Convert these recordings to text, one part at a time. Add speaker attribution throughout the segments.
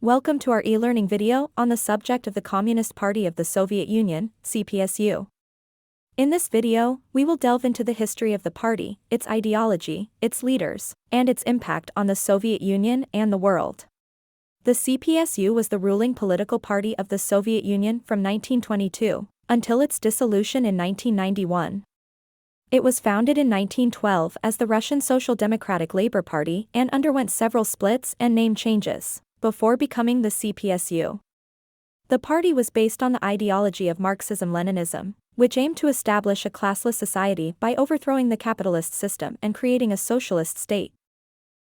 Speaker 1: Welcome to our e-learning video on the subject of the Communist Party of the Soviet Union, CPSU. In this video, we will delve into the history of the party, its ideology, its leaders, and its impact on the Soviet Union and the world. The CPSU was the ruling political party of the Soviet Union from 1922 until its dissolution in 1991. It was founded in 1912 as the Russian Social Democratic Labor Party and underwent several splits and name changes before becoming the CPSU. The party was based on the ideology of Marxism-Leninism, which aimed to establish a classless society by overthrowing the capitalist system and creating a socialist state.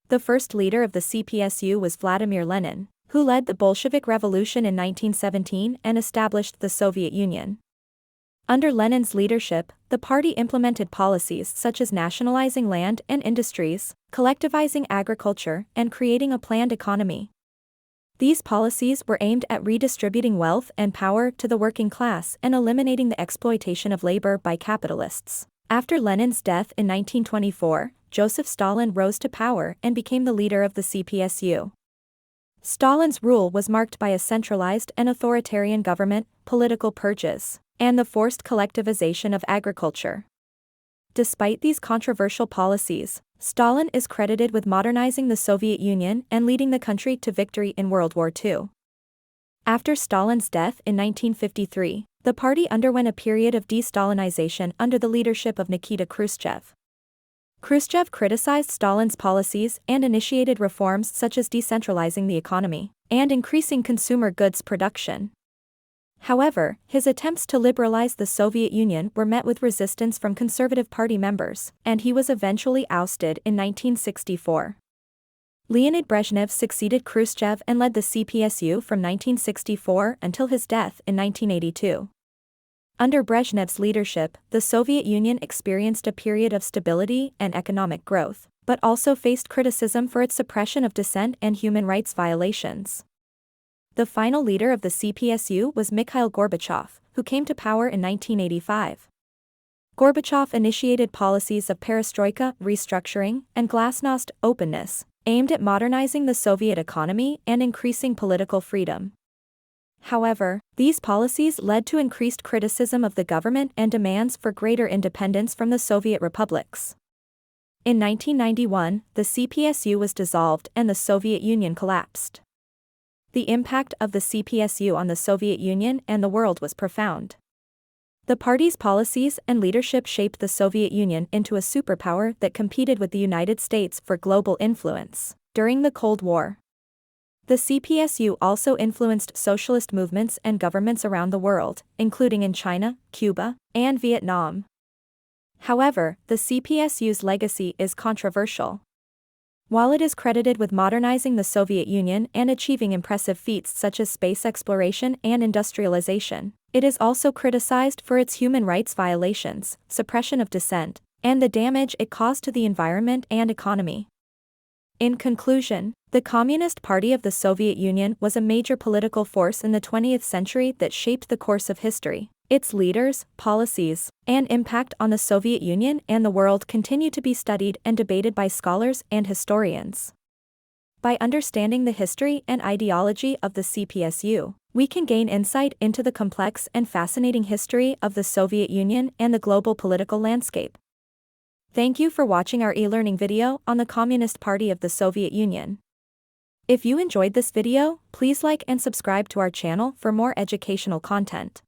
Speaker 1: The first leader of the CPSU was Vladimir Lenin, who led the Bolshevik Revolution in 1917 and established the Soviet Union. Under Lenin's leadership, the party implemented policies such as nationalizing land and industries, collectivizing agriculture, and creating a planned economy. These policies were aimed at redistributing wealth and power to the working class and eliminating the exploitation of labor by capitalists. After Lenin's death in 1924, Joseph Stalin rose to power and became the leader of the CPSU. Stalin's rule was marked by a centralized and authoritarian government, political purges, and the forced collectivization of agriculture. Despite these controversial policies, Stalin is credited with modernizing the Soviet Union and leading the country to victory in World War II. After Stalin's death in 1953, the party underwent a period of de-Stalinization under the leadership of Nikita Khrushchev. Khrushchev criticized Stalin's policies and initiated reforms such as decentralizing the economy and increasing consumer goods production. However, his attempts to liberalize the Soviet Union were met with resistance from Conservative Party members, and he was eventually ousted in 1964. Leonid Brezhnev succeeded Khrushchev and led the CPSU from 1964 until his death in 1982. Under Brezhnev's leadership, the Soviet Union experienced a period of stability and economic growth, but also faced criticism for its suppression of dissent and human rights violations. The final leader of the CPSU was Mikhail Gorbachev, who came to power in 1985. Gorbachev initiated policies of perestroika, restructuring, and glasnost, openness, aimed at modernizing the Soviet economy and increasing political freedom. However, these policies led to increased criticism of the government and demands for greater independence from the Soviet republics. In 1991, the CPSU was dissolved and the Soviet Union collapsed. The impact of the CPSU on the Soviet Union and the world was profound. The party's policies and leadership shaped the Soviet Union into a superpower that competed with the United States for global influence during the Cold War. The CPSU also influenced socialist movements and governments around the world, including in China, Cuba, and Vietnam. However, the CPSU's legacy is controversial. While it is credited with modernizing the Soviet Union and achieving impressive feats such as space exploration and industrialization, it is also criticized for its human rights violations, suppression of dissent, and the damage it caused to the environment and economy. In conclusion, the Communist Party of the Soviet Union was a major political force in the 20th century that shaped the course of history. Its leaders, policies, and impact on the Soviet Union and the world continue to be studied and debated by scholars and historians. By understanding the history and ideology of the CPSU, we can gain insight into the complex and fascinating history of the Soviet Union and the global political landscape. Thank you for watching our e-learning video on the Communist Party of the Soviet Union. If you enjoyed this video, please like and subscribe to our channel for more educational content.